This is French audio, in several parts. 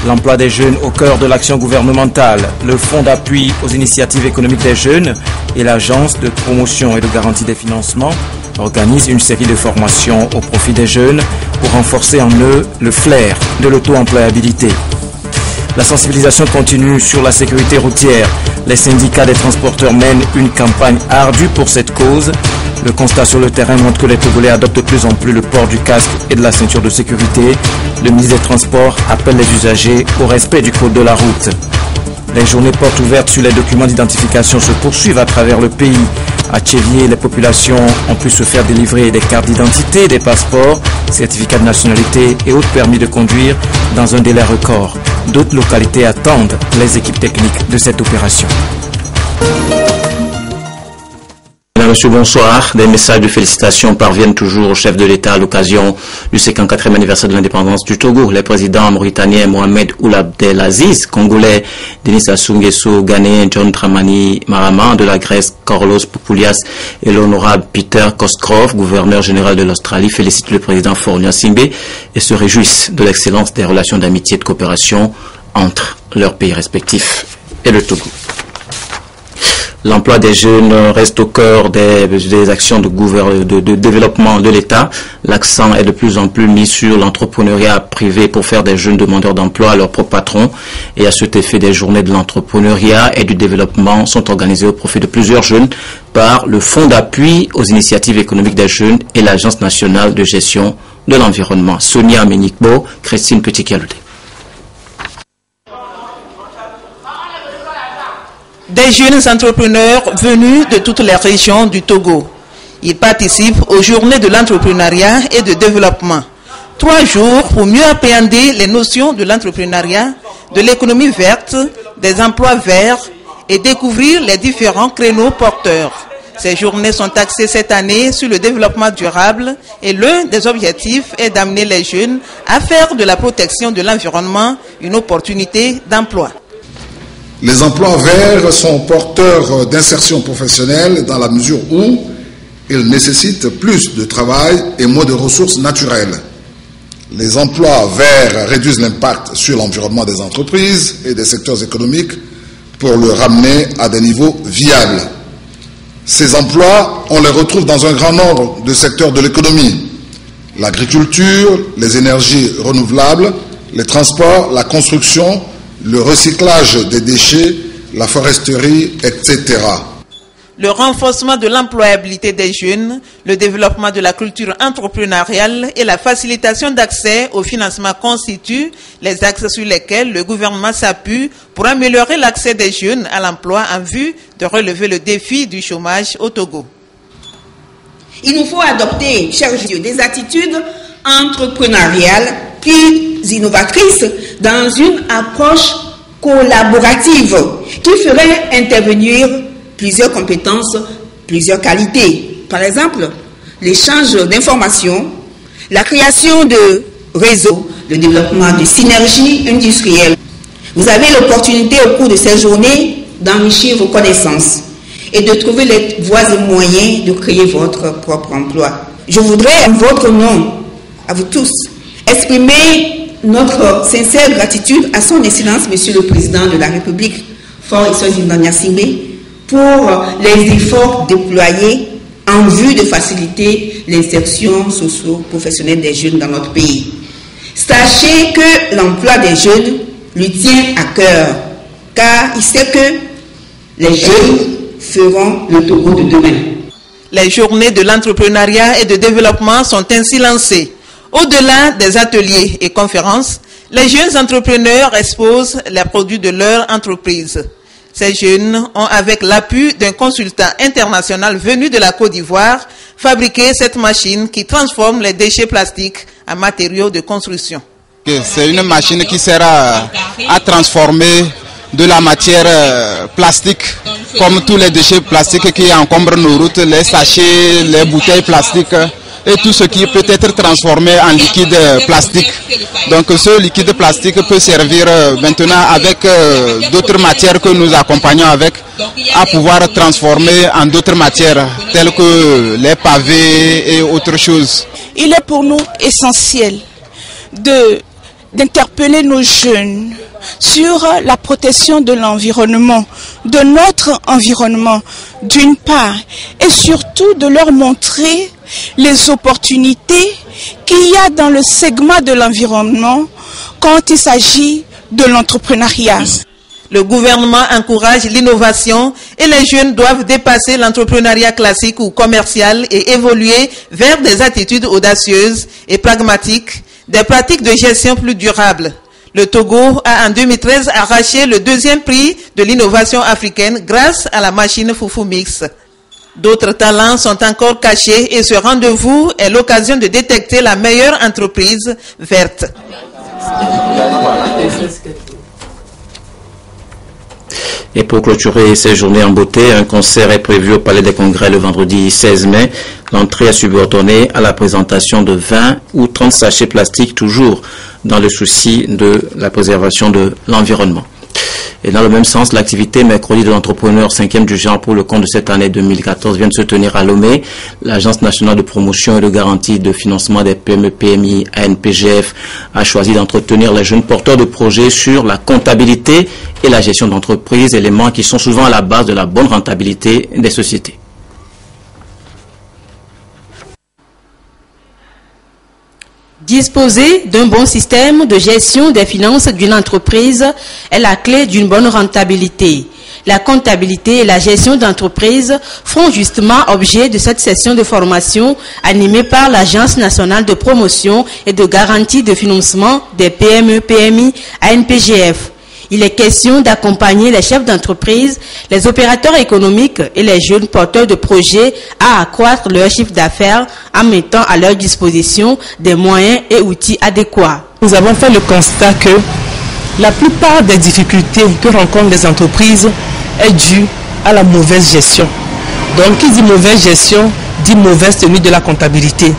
L'emploi des jeunes au cœur de l'action gouvernementale, le Fonds d'appui aux initiatives économiques des jeunes et l'Agence de promotion et de garantie des financements organisent une série de formations au profit des jeunes pour renforcer en eux le flair de l'auto-employabilité. La sensibilisation continue sur la sécurité routière. Les syndicats des transporteurs mènent une campagne ardue pour cette cause. Le constat sur le terrain montre que les Togolais adoptent de plus en plus le port du casque et de la ceinture de sécurité. Le ministre des Transports appelle les usagers au respect du code de la route. Les journées portes ouvertes sur les documents d'identification se poursuivent à travers le pays. À Tchévier, les populations ont pu se faire délivrer des cartes d'identité, des passeports, certificats de nationalité et autres permis de conduire dans un délai record. D'autres localités attendent les équipes techniques de cette opération. Monsieur, bonsoir. Des messages de félicitations parviennent toujours au chef de l'État à l'occasion du 54e anniversaire de l'indépendance du Togo. Les présidents mauritaniens Mohamed Ould Abdelaziz, congolais Denis Sassou Nguesso, ghanéen John Dramani Mahama, de la Grèce Carlos Poupoulias et l'honorable Peter Cosgrove, gouverneur général de l'Australie, félicitent le président Faure Gnassingbé et se réjouissent de l'excellence des relations d'amitié et de coopération entre leurs pays respectifs et le Togo. L'emploi des jeunes reste au cœur des actions de développement de l'État. L'accent est de plus en plus mis sur l'entrepreneuriat privé pour faire des jeunes demandeurs d'emploi leurs propres patrons. Et à cet effet, des journées de l'entrepreneuriat et du développement sont organisées au profit de plusieurs jeunes par le Fonds d'appui aux initiatives économiques des jeunes et l'Agence nationale de gestion de l'environnement. Sonia Ménikbo, Christine Petit-Kaloudé. Des jeunes entrepreneurs venus de toutes les régions du Togo. Ils participent aux journées de l'entrepreneuriat et de développement. 3 jours pour mieux appréhender les notions de l'entrepreneuriat, de l'économie verte, des emplois verts et découvrir les différents créneaux porteurs. Ces journées sont axées cette année sur le développement durable et l'un des objectifs est d'amener les jeunes à faire de la protection de l'environnement une opportunité d'emploi. Les emplois verts sont porteurs d'insertion professionnelle dans la mesure où ils nécessitent plus de travail et moins de ressources naturelles. Les emplois verts réduisent l'impact sur l'environnement des entreprises et des secteurs économiques pour le ramener à des niveaux viables. Ces emplois, on les retrouve dans un grand nombre de secteurs de l'économie. L'agriculture, les énergies renouvelables, les transports, la construction, le recyclage des déchets, la foresterie, etc. Le renforcement de l'employabilité des jeunes, le développement de la culture entrepreneuriale et la facilitation d'accès au financement constituent les axes sur lesquels le gouvernement s'appuie pour améliorer l'accès des jeunes à l'emploi en vue de relever le défi du chômage au Togo. Il nous faut adopter, chers jeunes, des attitudes entrepreneuriales plus innovatrices dans une approche collaborative qui ferait intervenir plusieurs compétences, plusieurs qualités. Par exemple, l'échange d'informations, la création de réseaux, le développement de synergies industrielles. Vous avez l'opportunité au cours de ces journées d'enrichir vos connaissances et de trouver les voies et moyens de créer votre propre emploi. Je voudrais, en votre nom, à vous tous, exprimer notre sincère gratitude à son Excellence, Monsieur le Président de la République, Faure Gnassingbé, pour les efforts déployés en vue de faciliter l'insertion socio-professionnelle des jeunes dans notre pays. Sachez que l'emploi des jeunes lui tient à cœur, car il sait que les jeunes feront le Togo de demain. Les journées de l'entrepreneuriat et de développement sont ainsi lancées. Au-delà des ateliers et conférences, les jeunes entrepreneurs exposent les produits de leur entreprise. Ces jeunes ont, avec l'appui d'un consultant international venu de la Côte d'Ivoire, fabriqué cette machine qui transforme les déchets plastiques en matériaux de construction. C'est une machine qui sert à transformer de la matière plastique, comme tous les déchets plastiques qui encombrent nos routes, les sachets, les bouteilles plastiques, et tout ce qui peut être transformé en liquide plastique. Donc ce liquide plastique peut servir maintenant avec d'autres matières que nous accompagnons avec à pouvoir transformer en d'autres matières telles que les pavés et autres choses. Il est pour nous essentiel de d'interpeller nos jeunes sur la protection de l'environnement, de notre environnement, d'une part, et surtout de leur montrer les opportunités qu'il y a dans le segment de l'environnement quand il s'agit de l'entrepreneuriat. Le gouvernement encourage l'innovation et les jeunes doivent dépasser l'entrepreneuriat classique ou commercial et évoluer vers des attitudes audacieuses et pragmatiques, des pratiques de gestion plus durables. Le Togo a en 2013 arraché le 2e prix de l'innovation africaine grâce à la machine Foufou Mix. D'autres talents sont encore cachés et ce rendez-vous est l'occasion de détecter la meilleure entreprise verte. Et pour clôturer ces journées en beauté, un concert est prévu au Palais des Congrès le vendredi 16 mai. L'entrée est subordonnée à la présentation de 20 ou 30 sachets plastiques, toujours dans le souci de la préservation de l'environnement. Et dans le même sens, l'activité mercredi de l'entrepreneur 5e du genre pour le compte de cette année 2014 vient de se tenir à Lomé. L'Agence nationale de promotion et de garantie de financement des PME-PMI, ANPGF, a choisi d'entretenir les jeunes porteurs de projets sur la comptabilité et la gestion d'entreprise, éléments qui sont souvent à la base de la bonne rentabilité des sociétés. Disposer d'un bon système de gestion des finances d'une entreprise est la clé d'une bonne rentabilité. La comptabilité et la gestion d'entreprise font justement objet de cette session de formation animée par l'Agence nationale de promotion et de garantie de financement des PME-PMI ANPGF. Il est question d'accompagner les chefs d'entreprise, les opérateurs économiques et les jeunes porteurs de projets à accroître leur chiffre d'affaires en mettant à leur disposition des moyens et outils adéquats. Nous avons fait le constat que la plupart des difficultés que rencontrent les entreprises est due à la mauvaise gestion. Donc, qui dit mauvaise gestion, dit mauvaise tenue de la comptabilité.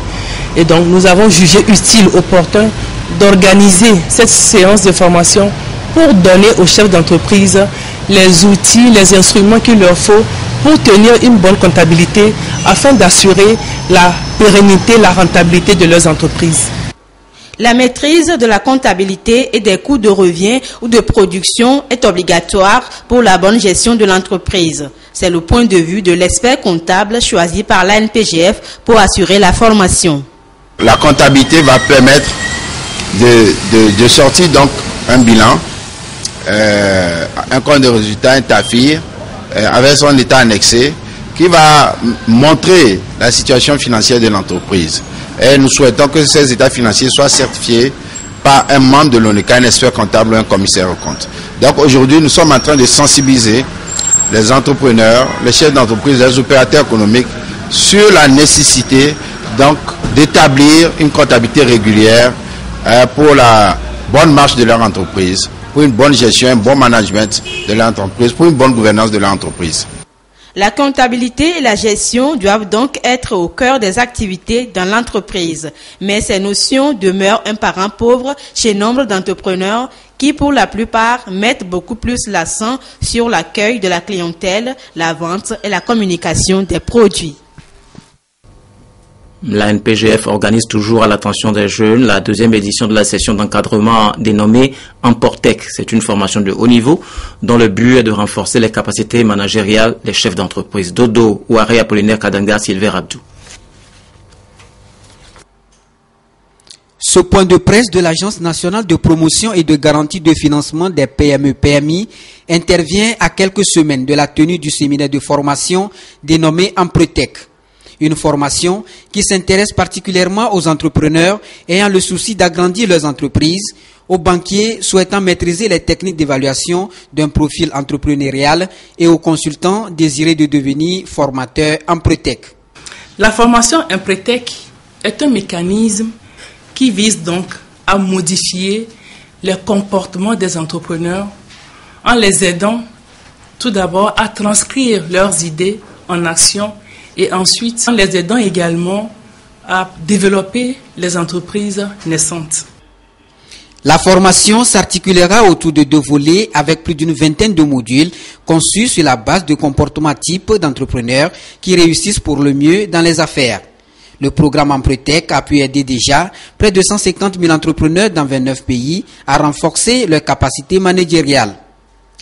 Et donc, nous avons jugé utile, opportun, d'organiser cette séance de formation pour donner aux chefs d'entreprise les outils, les instruments qu'il leur faut pour tenir une bonne comptabilité afin d'assurer la pérennité, la rentabilité de leurs entreprises. La maîtrise de la comptabilité et des coûts de revient ou de production est obligatoire pour la bonne gestion de l'entreprise. C'est le point de vue de l'expert comptable choisi par l'ANPGF pour assurer la formation. La comptabilité va permettre de sortir donc un bilan, un compte de résultat, un TAFIR, avec son état annexé, qui va montrer la situation financière de l'entreprise. Et nous souhaitons que ces états financiers soient certifiés par un membre de l'ONECA, un expert comptable ou un commissaire aux comptes. Donc aujourd'hui, nous sommes en train de sensibiliser les entrepreneurs, les chefs d'entreprise, les opérateurs économiques sur la nécessité donc d'établir une comptabilité régulière pour la bonne marche de leur entreprise, pour une bonne gestion, un bon management de l'entreprise, pour une bonne gouvernance de l'entreprise. La comptabilité et la gestion doivent donc être au cœur des activités dans l'entreprise. Mais ces notions demeurent un parent pauvre chez nombre d'entrepreneurs qui, pour la plupart, mettent beaucoup plus l'accent sur l'accueil de la clientèle, la vente et la communication des produits. La NPGF organise toujours à l'attention des jeunes la 2e édition de la session d'encadrement dénommée Emportec. C'est une formation de haut niveau dont le but est de renforcer les capacités managériales des chefs d'entreprise. Dodo, Ouaré, Apollinaire Kadanga, Sylvain Abdou. Ce point de presse de l'Agence nationale de promotion et de garantie de financement des PME-PMI intervient à quelques semaines de la tenue du séminaire de formation dénommé Emportec. Une formation qui s'intéresse particulièrement aux entrepreneurs ayant le souci d'agrandir leurs entreprises, aux banquiers souhaitant maîtriser les techniques d'évaluation d'un profil entrepreneurial et aux consultants désirés de devenir formateurs Emportec. La formation Emportec est un mécanisme qui vise donc à modifier les comportements des entrepreneurs en les aidant tout d'abord à transcrire leurs idées en action et ensuite en les aidant également à développer les entreprises naissantes. La formation s'articulera autour de 2 volets avec plus d'une vingtaine de modules conçus sur la base de comportements types d'entrepreneurs qui réussissent pour le mieux dans les affaires. Le programme Empretech a pu aider déjà près de 150 000 entrepreneurs dans 29 pays à renforcer leurs capacités managériales.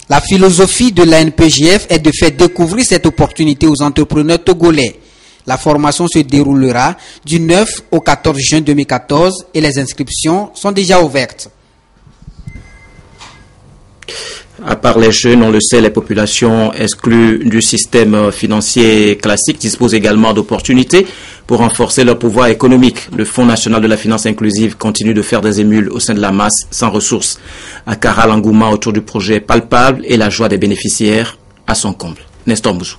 La philosophie de l'ANPGF est de faire découvrir cette opportunité aux entrepreneurs togolais. La formation se déroulera du 9 au 14 juin 2014 et les inscriptions sont déjà ouvertes. À part les jeunes, on le sait, les populations exclues du système financier classique disposent également d'opportunités pour renforcer leur pouvoir économique. Le Fonds national de la finance inclusive continue de faire des émules au sein de la masse sans ressources. À Kara, l'engouement autour du projet est palpable et la joie des bénéficiaires à son comble. Nestor Mouzou.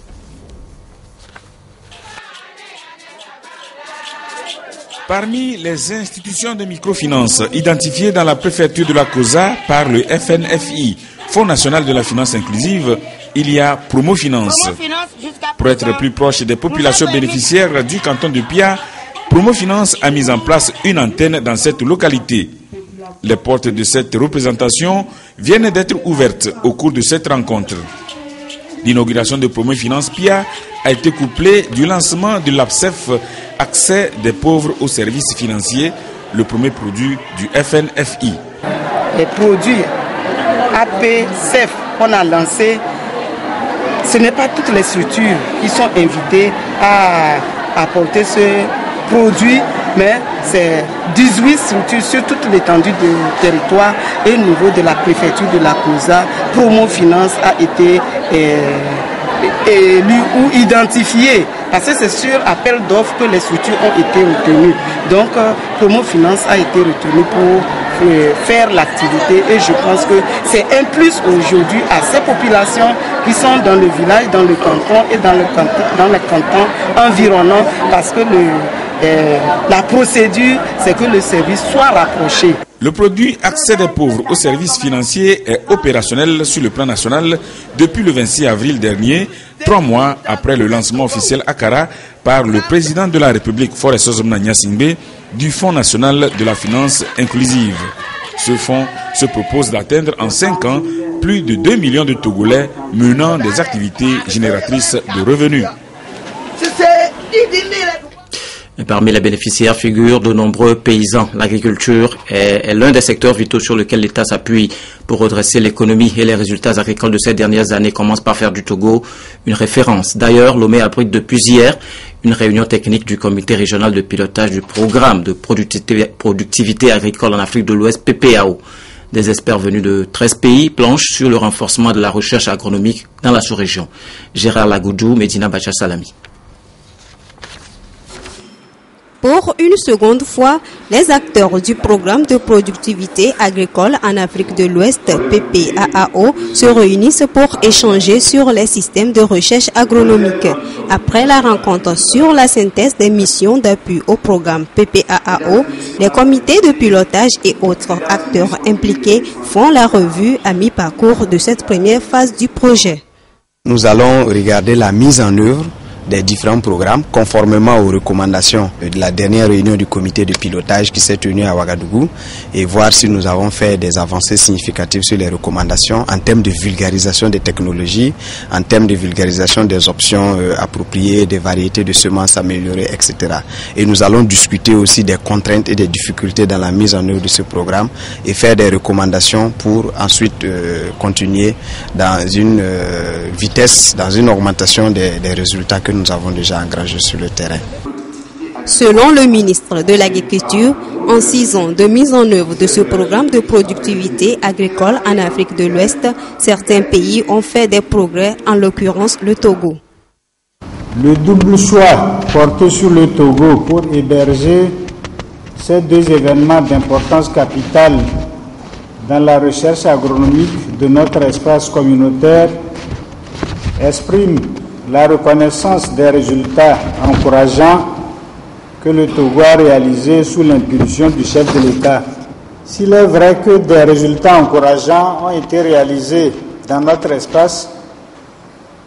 Parmi les institutions de microfinance identifiées dans la préfecture de la COSA par le FNFI, Fonds national de la finance inclusive, il y a Promofinance. Pour être plus proche des populations bénéficiaires du canton de Pia, Promofinance a mis en place une antenne dans cette localité. Les portes de cette représentation viennent d'être ouvertes au cours de cette rencontre. L'inauguration de Promofinance Pia a été couplée du lancement de l'APSEF, Accès des pauvres aux services financiers, le premier produit du FNFI. Les produits APSEF qu'on a lancés, ce n'est pas toutes les structures qui sont invitées à apporter ce produit, mais c'est 18 structures sur toute l'étendue du territoire et au niveau de la préfecture de la COSA. Promofinance a été élu ou identifié, parce que c'est sur appel d'offres que les structures ont été retenues. Donc Promofinance a été retenu pour faire l'activité et je pense que c'est un plus aujourd'hui à ces populations qui sont dans le village, dans le canton et dans les cantons environnants, parce que la procédure, c'est que le service soit rapproché. Le produit Accès des pauvres aux services financiers est opérationnel sur le plan national depuis le 26 avril dernier, 3 mois après le lancement officiel à Kara par le président de la République Forest Ozomna Nyasingbe du Fonds national de la finance inclusive. Ce fonds se propose d'atteindre en 5 ans plus de 2 millions de Togolais menant des activités génératrices de revenus. Et parmi les bénéficiaires figurent de nombreux paysans. L'agriculture est l'un des secteurs vitaux sur lequel l'État s'appuie pour redresser l'économie et les résultats agricoles de ces dernières années commencent par faire du Togo une référence. D'ailleurs, Lomé abrite depuis hier une réunion technique du comité régional de pilotage du programme de productivité agricole en Afrique de l'Ouest, PPAO. Des experts venus de 13 pays planchent sur le renforcement de la recherche agronomique dans la sous-région. Gérard Lagoudou, Medina Bacha Salami. Pour une seconde fois, les acteurs du programme de productivité agricole en Afrique de l'Ouest, PPAO, se réunissent pour échanger sur les systèmes de recherche agronomique. Après la rencontre sur la synthèse des missions d'appui au programme PPAO, les comités de pilotage et autres acteurs impliqués font la revue à mi-parcours de cette première phase du projet. Nous allons regarder la mise en œuvre des différents programmes conformément aux recommandations de la dernière réunion du comité de pilotage qui s'est tenue à Ouagadougou et voir si nous avons fait des avancées significatives sur les recommandations en termes de vulgarisation des technologies, en termes de vulgarisation des options appropriées, des variétés de semences améliorées, etc. Et nous allons discuter aussi des contraintes et des difficultés dans la mise en œuvre de ce programme et faire des recommandations pour ensuite continuer dans une vitesse, dans une augmentation des résultats que nous avons déjà engrangés sur le terrain. Selon le ministre de l'Agriculture, en 6 ans de mise en œuvre de ce programme de productivité agricole en Afrique de l'Ouest, certains pays ont fait des progrès, en l'occurrence le Togo. Le double choix porté sur le Togo pour héberger ces 2 événements d'importance capitale dans la recherche agronomique de notre espace communautaire exprime la reconnaissance des résultats encourageants que le Togo a réalisés sous l'impulsion du chef de l'État. S'il est vrai que des résultats encourageants ont été réalisés dans notre espace,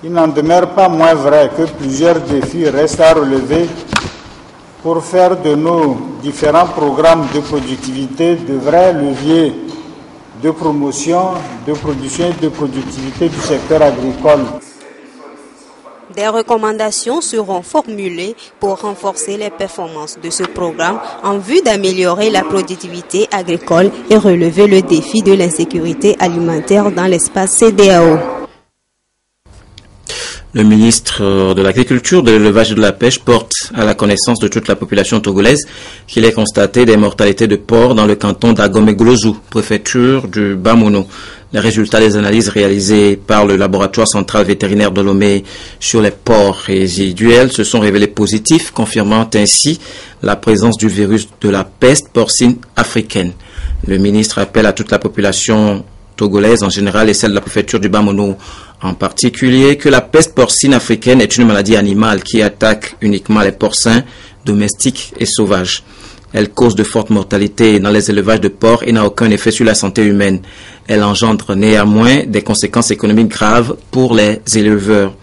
il n'en demeure pas moins vrai que plusieurs défis restent à relever pour faire de nos différents programmes de productivité de vrais leviers de promotion, de production et de productivité du secteur agricole. Des recommandations seront formulées pour renforcer les performances de ce programme en vue d'améliorer la productivité agricole et relever le défi de l'insécurité alimentaire dans l'espace CEDEAO. Le ministre de l'Agriculture, de l'Élevage et de la Pêche porte à la connaissance de toute la population togolaise qu'il est constaté des mortalités de porcs dans le canton d'Agomé-Goulouzou, préfecture du Bas-Mono. Les résultats des analyses réalisées par le laboratoire central vétérinaire de Lomé sur les porcs résiduels se sont révélés positifs, confirmant ainsi la présence du virus de la peste porcine africaine. Le ministre appelle à toute la population togolaise en général et celle de la préfecture du Bas-Mono en particulier que la peste porcine africaine est une maladie animale qui attaque uniquement les porcins domestiques et sauvages. Elle cause de fortes mortalités dans les élevages de porcs et n'a aucun effet sur la santé humaine. Elle engendre néanmoins des conséquences économiques graves pour les éleveurs.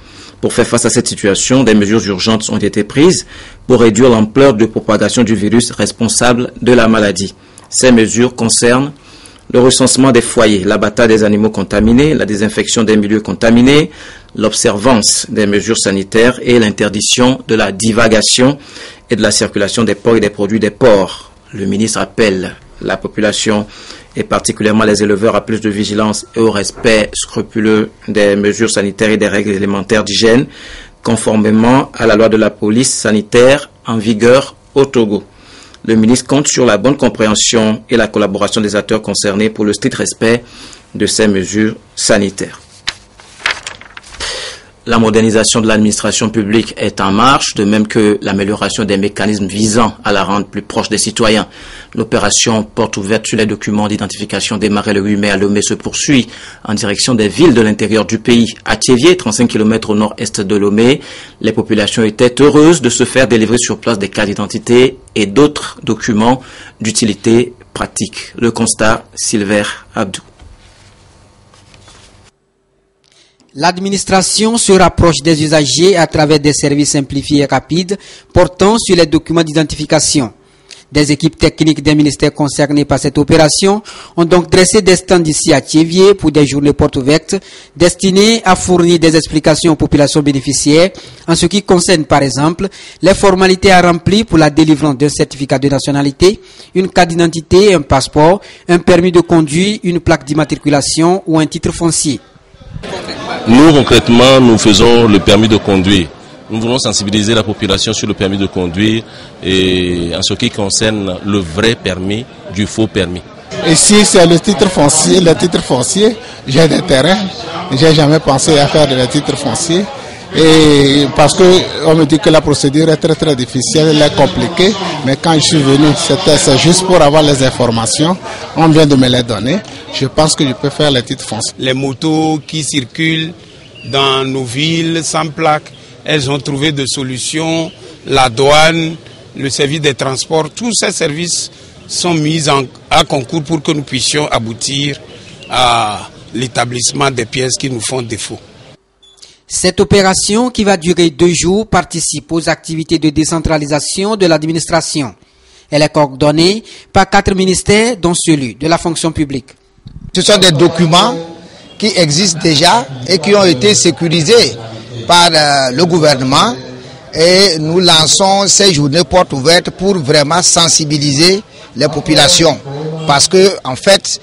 Pour faire face à cette situation, des mesures urgentes ont été prises pour réduire l'ampleur de propagation du virus responsable de la maladie. Ces mesures concernent le recensement des foyers, l'abattage des animaux contaminés, la désinfection des milieux contaminés, l'observance des mesures sanitaires et l'interdiction de la divagation et de la circulation des porcs et des produits des porcs. Le ministre appelle la population et particulièrement les éleveurs à plus de vigilance et au respect scrupuleux des mesures sanitaires et des règles élémentaires d'hygiène, conformément à la loi de la police sanitaire en vigueur au Togo. Le ministre compte sur la bonne compréhension et la collaboration des acteurs concernés pour le strict respect de ces mesures sanitaires. La modernisation de l'administration publique est en marche, de même que l'amélioration des mécanismes visant à la rendre plus proche des citoyens. L'opération porte ouverte sur les documents d'identification démarrée le 8 mai à Lomé se poursuit en direction des villes de l'intérieur du pays. À Thiévié, 35 km au nord-est de Lomé, les populations étaient heureuses de se faire délivrer sur place des cartes d'identité et d'autres documents d'utilité pratique. Le constat, Silver Abdou. L'administration se rapproche des usagers à travers des services simplifiés et rapides portant sur les documents d'identification. Des équipes techniques des ministères concernés par cette opération ont donc dressé des stands ici à Thiévié pour des journées portes ouvertes destinées à fournir des explications aux populations bénéficiaires en ce qui concerne par exemple les formalités à remplir pour la délivrance d'un certificat de nationalité, une carte d'identité, un passeport, un permis de conduire, une plaque d'immatriculation ou un titre foncier. Nous, concrètement, nous faisons le permis de conduire. Nous voulons sensibiliser la population sur le permis de conduire et en ce qui concerne le vrai permis du faux permis. Ici, c'est le titre foncier. Le titre foncier, j'ai des terrains. J'ai jamais pensé à faire le titre foncier. Et parce qu'on me dit que la procédure est très très difficile, elle est compliquée. Mais quand je suis venu, c'est juste pour avoir les informations. On vient de me les donner. Je pense que je peux faire les titres fonciers. Les motos qui circulent dans nos villes sans plaque, elles ont trouvé des solutions. La douane, le service des transports, tous ces services sont mis à concours pour que nous puissions aboutir à l'établissement des pièces qui nous font défaut. Cette opération, qui va durer 2 jours, participe aux activités de décentralisation de l'administration. Elle est coordonnée par 4 ministères, dont celui de la fonction publique. Ce sont des documents qui existent déjà et qui ont été sécurisés par le gouvernement. Et nous lançons ces journées portes ouvertes pour vraiment sensibiliser les populations. Parce que, en fait,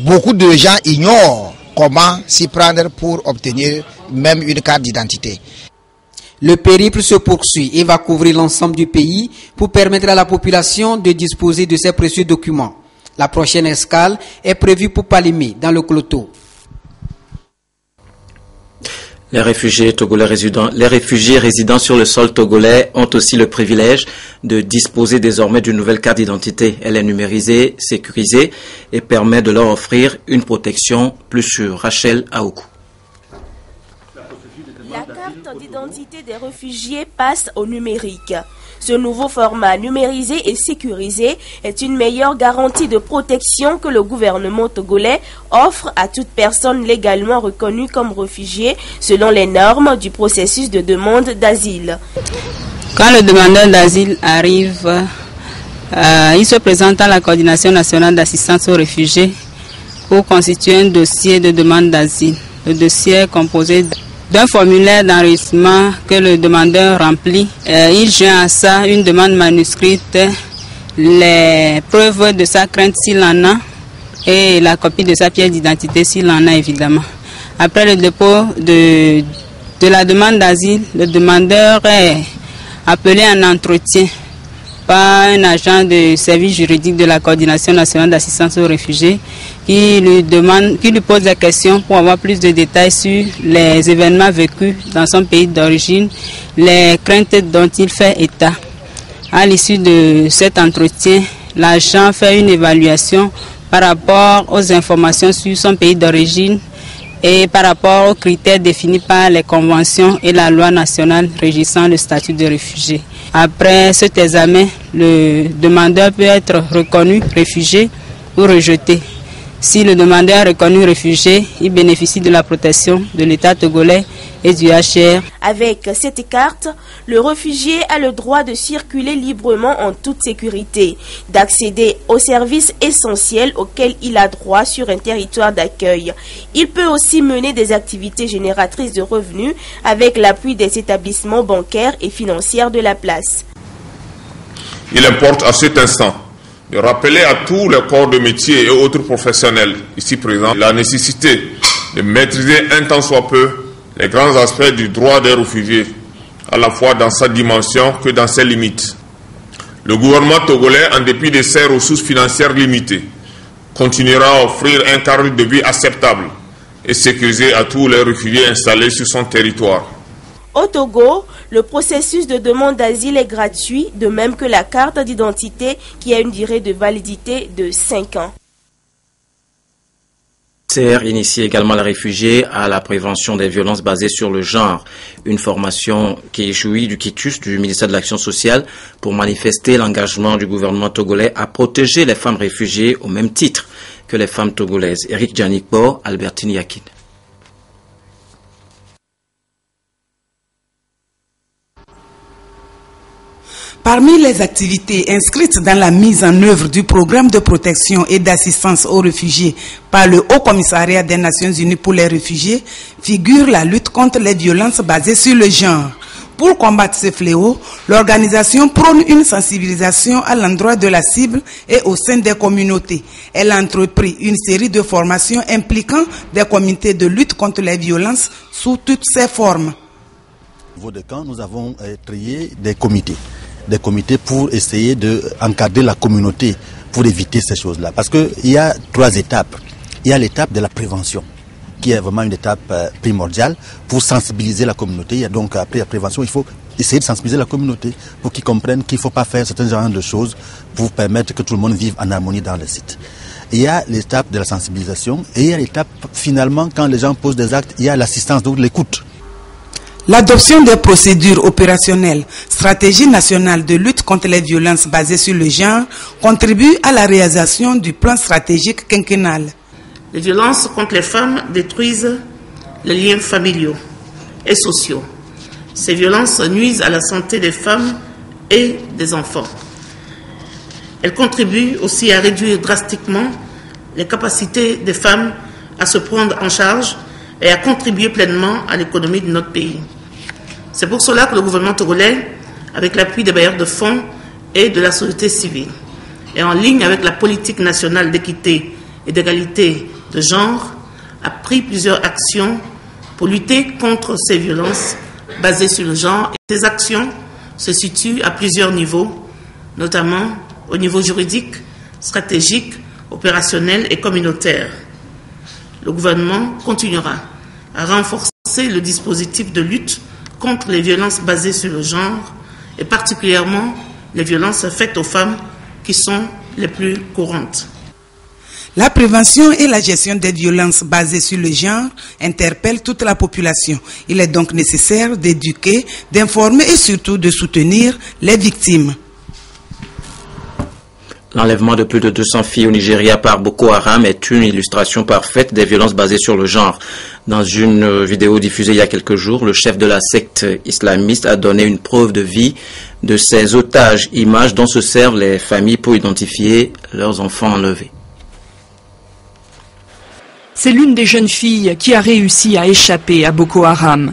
beaucoup de gens ignorent comment s'y prendre pour obtenir même une carte d'identité. Le périple se poursuit et va couvrir l'ensemble du pays pour permettre à la population de disposer de ces précieux documents. La prochaine escale est prévue pour Palimé, dans le Cloto. Les réfugiés résidant sur le sol togolais ont aussi le privilège de disposer désormais d'une nouvelle carte d'identité. Elle est numérisée, sécurisée et permet de leur offrir une protection plus sûre. Rachel Aoukou. La carte d'identité des réfugiés passe au numérique. Ce nouveau format numérisé et sécurisé est une meilleure garantie de protection que le gouvernement togolais offre à toute personne légalement reconnue comme réfugié selon les normes du processus de demande d'asile. Quand le demandeur d'asile arrive, il se présente à la coordination nationale d'assistance aux réfugiés pour constituer un dossier de demande d'asile. Le dossier est composé d'un formulaire d'enregistrement que le demandeur remplit. Il joint à ça une demande manuscrite, les preuves de sa crainte s'il en a et la copie de sa pièce d'identité s'il en a évidemment. Après le dépôt de la demande d'asile, le demandeur est appelé en entretien par un agent de service juridique de la Coordination nationale d'assistance aux réfugiés qui lui pose des questions pour avoir plus de détails sur les événements vécus dans son pays d'origine, les craintes dont il fait état. À l'issue de cet entretien, l'agent fait une évaluation par rapport aux informations sur son pays d'origine et par rapport aux critères définis par les conventions et la loi nationale régissant le statut de réfugié. Après cet examen, le demandeur peut être reconnu réfugié ou rejeté. Si le demandeur est reconnu réfugié, il bénéficie de la protection de l'État togolais et du HCR. Avec cette carte, le réfugié a le droit de circuler librement en toute sécurité, d'accéder aux services essentiels auxquels il a droit sur un territoire d'accueil. Il peut aussi mener des activités génératrices de revenus avec l'appui des établissements bancaires et financiers de la place. Il importe à cet instant de rappeler à tous les corps de métier et autres professionnels ici présents la nécessité de maîtriser un tant soit peu les grands aspects du droit des réfugiés, à la fois dans sa dimension que dans ses limites. Le gouvernement togolais, en dépit de ses ressources financières limitées, continuera à offrir un cadre de vie acceptable et sécurisé à tous les réfugiés installés sur son territoire. Au Togo, le processus de demande d'asile est gratuit, de même que la carte d'identité qui a une durée de validité de 5 ans. CR initie également les réfugiés à la prévention des violences basées sur le genre, une formation qui jouit du quitus du ministère de l'Action sociale pour manifester l'engagement du gouvernement togolais à protéger les femmes réfugiées au même titre que les femmes togolaises. Eric Djanikbo, Albertine Yakin. Parmi les activités inscrites dans la mise en œuvre du programme de protection et d'assistance aux réfugiés par le Haut Commissariat des Nations Unies pour les réfugiés figure la lutte contre les violences basées sur le genre. Pour combattre ce fléau, l'organisation prône une sensibilisation à l'endroit de la cible et au sein des communautés. Elle a entrepris une série de formations impliquant des comités de lutte contre les violences sous toutes ses formes. Au niveau de camp, nous avons créé des comités pour essayer d'encadrer la communauté pour éviter ces choses-là. Parce qu'il y a 3 étapes. Il y a l'étape de la prévention, qui est vraiment une étape primordiale pour sensibiliser la communauté. Et donc après la prévention, il faut essayer de sensibiliser la communauté pour qu'ils comprennent qu'il ne faut pas faire certains genres de choses pour permettre que tout le monde vive en harmonie dans le site. Il y a l'étape de la sensibilisation et il y a l'étape finalement quand les gens posent des actes, il y a l'assistance, donc l'écoute. L'adoption des procédures opérationnelles, stratégie nationale de lutte contre les violences basées sur le genre, contribue à la réalisation du plan stratégique quinquennal. Les violences contre les femmes détruisent les liens familiaux et sociaux. Ces violences nuisent à la santé des femmes et des enfants. Elles contribuent aussi à réduire drastiquement les capacités des femmes à se prendre en charge et à contribuer pleinement à l'économie de notre pays. C'est pour cela que le gouvernement togolais, avec l'appui des bailleurs de fonds et de la société civile, et en ligne avec la politique nationale d'équité et d'égalité de genre, a pris plusieurs actions pour lutter contre ces violences basées sur le genre. Et ces actions se situent à plusieurs niveaux, notamment au niveau juridique, stratégique, opérationnel et communautaire. Le gouvernement continuera à renforcer le dispositif de lutte contre les violences basées sur le genre et particulièrement les violences faites aux femmes qui sont les plus courantes. La prévention et la gestion des violences basées sur le genre interpellent toute la population. Il est donc nécessaire d'éduquer, d'informer et surtout de soutenir les victimes. L'enlèvement de plus de 200 filles au Nigeria par Boko Haram est une illustration parfaite des violences basées sur le genre. Dans une vidéo diffusée il y a quelques jours, le chef de la secte islamiste a donné une preuve de vie de ces otages, images dont se servent les familles pour identifier leurs enfants enlevés. C'est l'une des jeunes filles qui a réussi à échapper à Boko Haram.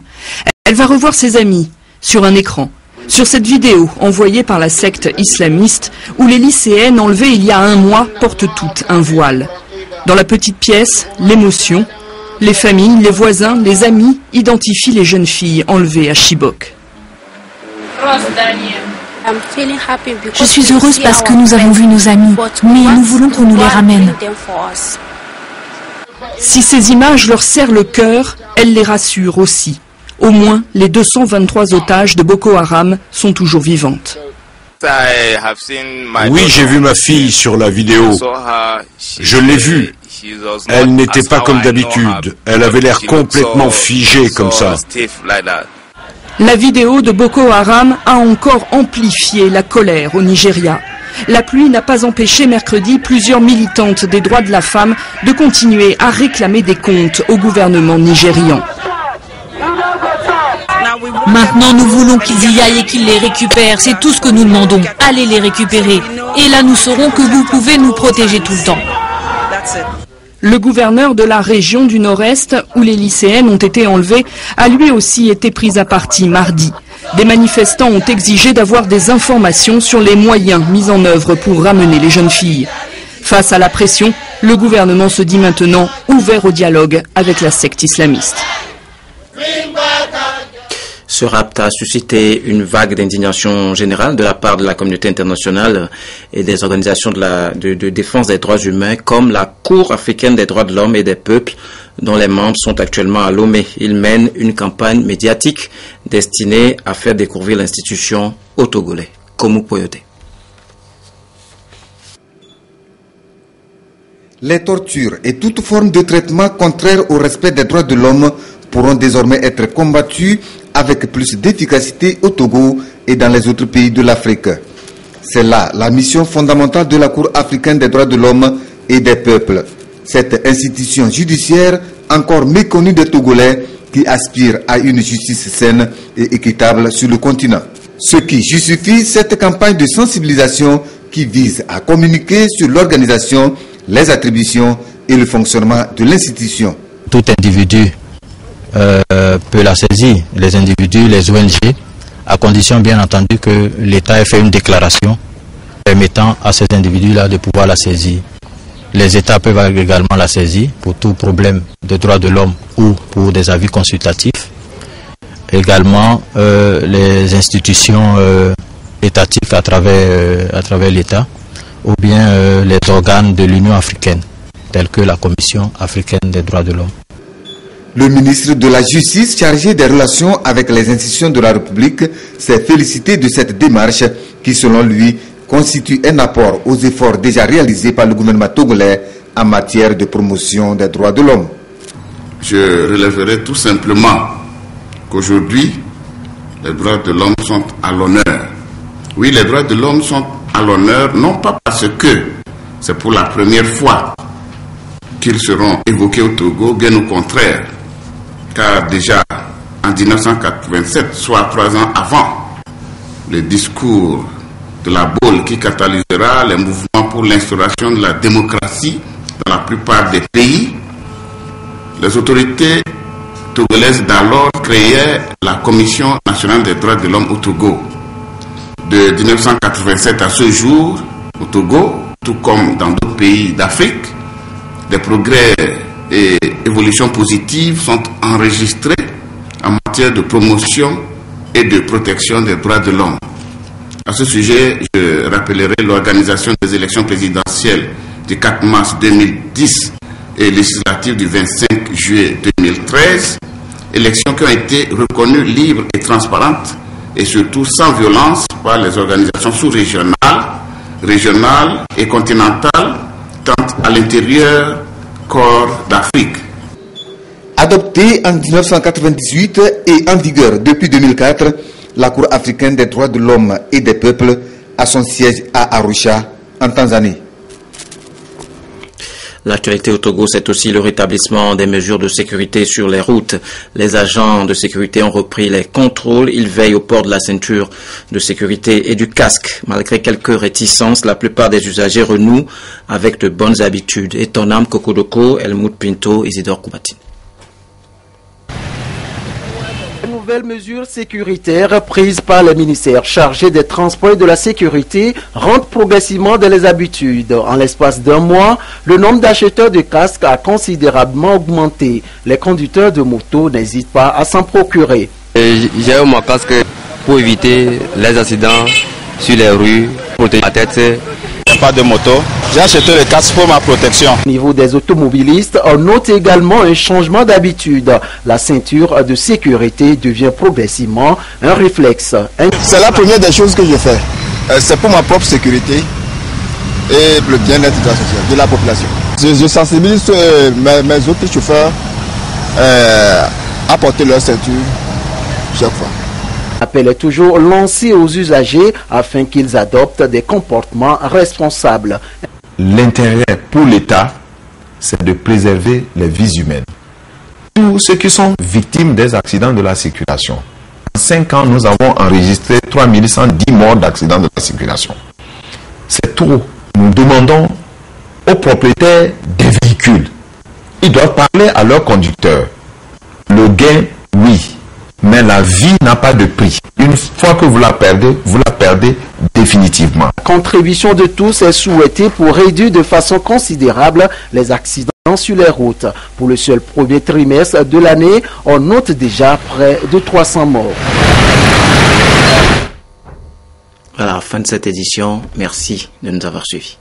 Elle va revoir ses amis sur un écran. Sur cette vidéo envoyée par la secte islamiste où les lycéennes enlevées il y a un mois portent toutes un voile. Dans la petite pièce, l'émotion. Les familles, les voisins, les amis identifient les jeunes filles enlevées à Chibok. Je suis heureuse parce que nous avons vu nos amis, mais nous voulons qu'on nous les ramène. Si ces images leur serrent le cœur, elles les rassurent aussi. Au moins, les 223 otages de Boko Haram sont toujours vivantes. Oui, j'ai vu ma fille sur la vidéo. Je l'ai vue. Elle n'était pas comme d'habitude. Elle avait l'air complètement figée comme ça. La vidéo de Boko Haram a encore amplifié la colère au Nigeria. La pluie n'a pas empêché mercredi plusieurs militantes des droits de la femme de continuer à réclamer des comptes au gouvernement nigérian. Maintenant, nous voulons qu'ils y aillent et qu'ils les récupèrent. C'est tout ce que nous demandons. Allez les récupérer. Et là, nous saurons que vous pouvez nous protéger tout le temps. Le gouverneur de la région du Nord-Est, où les lycéennes ont été enlevées, a lui aussi été pris à partie mardi. Des manifestants ont exigé d'avoir des informations sur les moyens mis en œuvre pour ramener les jeunes filles. Face à la pression, le gouvernement se dit maintenant ouvert au dialogue avec la secte islamiste. Ce rapt a suscité une vague d'indignation générale de la part de la communauté internationale et des organisations de défense des droits humains comme la Cour africaine des droits de l'homme et des peuples dont les membres sont actuellement à Lomé. Ils mènent une campagne médiatique destinée à faire découvrir l'institution au Togolais. Komu Poyote. Les tortures et toute forme de traitement contraire au respect des droits de l'homme pourront désormais être combattus avec plus d'efficacité au Togo et dans les autres pays de l'Afrique. C'est là la mission fondamentale de la Cour africaine des droits de l'homme et des peuples. Cette institution judiciaire encore méconnue des Togolais qui aspirent à une justice saine et équitable sur le continent. Ce qui justifie cette campagne de sensibilisation qui vise à communiquer sur l'organisation, les attributions et le fonctionnement de l'institution. Tout individu peut la saisir, les individus, les ONG, à condition bien entendu que l'État ait fait une déclaration permettant à ces individus-là de pouvoir la saisir. Les États peuvent également la saisir pour tout problème de droits de l'homme ou pour des avis consultatifs. Également, les institutions étatiques à travers l'État ou bien les organes de l'Union africaine, tels que la Commission africaine des droits de l'homme. Le ministre de la Justice chargé des relations avec les institutions de la République s'est félicité de cette démarche qui, selon lui, constitue un apport aux efforts déjà réalisés par le gouvernement togolais en matière de promotion des droits de l'homme. Je relèverai tout simplement qu'aujourd'hui, les droits de l'homme sont à l'honneur. Oui, les droits de l'homme sont à l'honneur, non pas parce que c'est pour la première fois qu'ils seront évoqués au Togo, bien au contraire, car déjà en 1987, soit 3 ans avant le discours de la Baule qui catalysera les mouvements pour l'instauration de la démocratie dans la plupart des pays, les autorités togolaises d'alors créaient la Commission nationale des droits de l'homme au Togo. De 1987 à ce jour, au Togo, tout comme dans d'autres pays d'Afrique, des progrès et évolutions positives sont enregistrées en matière de promotion et de protection des droits de l'homme. À ce sujet, je rappellerai l'organisation des élections présidentielles du 4 mars 2010 et législatives du 25 juillet 2013, élections qui ont été reconnues libres et transparentes et surtout sans violence par les organisations sous-régionales, régionales et continentales, tant à l'intérieur qu'hors d'Afrique. Adoptée en 1998 et en vigueur depuis 2004, la Cour africaine des droits de l'homme et des peuples a son siège à Arusha, en Tanzanie. L'actualité au Togo, c'est aussi le rétablissement des mesures de sécurité sur les routes. Les agents de sécurité ont repris les contrôles. Ils veillent au port de la ceinture de sécurité et du casque. Malgré quelques réticences, la plupart des usagers renouent avec de bonnes habitudes. Etonam Kokodoko, Helmut Pinto, Isidore Koubatine. Nouvelles mesures sécuritaires prises par les ministères chargés des transports et de la sécurité rentrent progressivement dans les habitudes. En l'espace d'un mois, le nombre d'acheteurs de casques a considérablement augmenté. Les conducteurs de moto n'hésitent pas à s'en procurer. J'ai eu mon casque pour éviter les accidents sur les rues, protéger la tête. Il n'y a pas de moto. J'ai acheté le casque pour ma protection. Au niveau des automobilistes, on note également un changement d'habitude. La ceinture de sécurité devient progressivement un réflexe. C'est la première des choses que je fais. C'est pour ma propre sécurité et le bien-être de la population. Je sensibilise mes autres chauffeurs à porter leur ceinture chaque fois. L'appel est toujours lancé aux usagers afin qu'ils adoptent des comportements responsables. L'intérêt pour l'État, c'est de préserver les vies humaines. Tous ceux qui sont victimes des accidents de la circulation. En 5 ans, nous avons enregistré 3110 morts d'accidents de la circulation. C'est trop. Nous demandons aux propriétaires des véhicules. Ils doivent parler à leurs conducteurs. Le gain, oui. Mais la vie n'a pas de prix. Une fois que vous la perdez définitivement. La contribution de tous est souhaitée pour réduire de façon considérable les accidents sur les routes. Pour le seul premier trimestre de l'année, on note déjà près de 300 morts. Voilà, fin de cette édition. Merci de nous avoir suivis.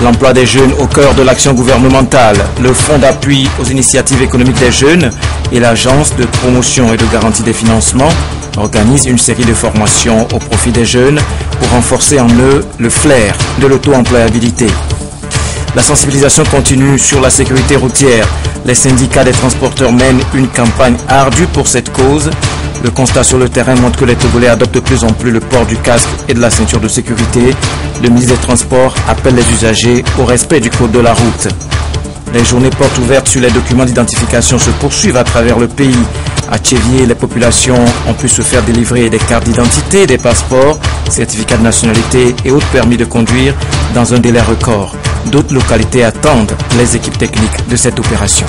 L'emploi des jeunes au cœur de l'action gouvernementale, le Fonds d'appui aux initiatives économiques des jeunes et l'Agence de promotion et de garantie des financements organisent une série de formations au profit des jeunes pour renforcer en eux le flair de l'auto-employabilité. La sensibilisation continue sur la sécurité routière. Les syndicats des transporteurs mènent une campagne ardue pour cette cause. Le constat sur le terrain montre que les Togolais adoptent de plus en plus le port du casque et de la ceinture de sécurité. Le ministre des Transports appelle les usagers au respect du code de la route. Les journées portes ouvertes sur les documents d'identification se poursuivent à travers le pays. À Tchévier, les populations ont pu se faire délivrer des cartes d'identité, des passeports, certificats de nationalité et autres permis de conduire dans un délai record. D'autres localités attendent les équipes techniques de cette opération.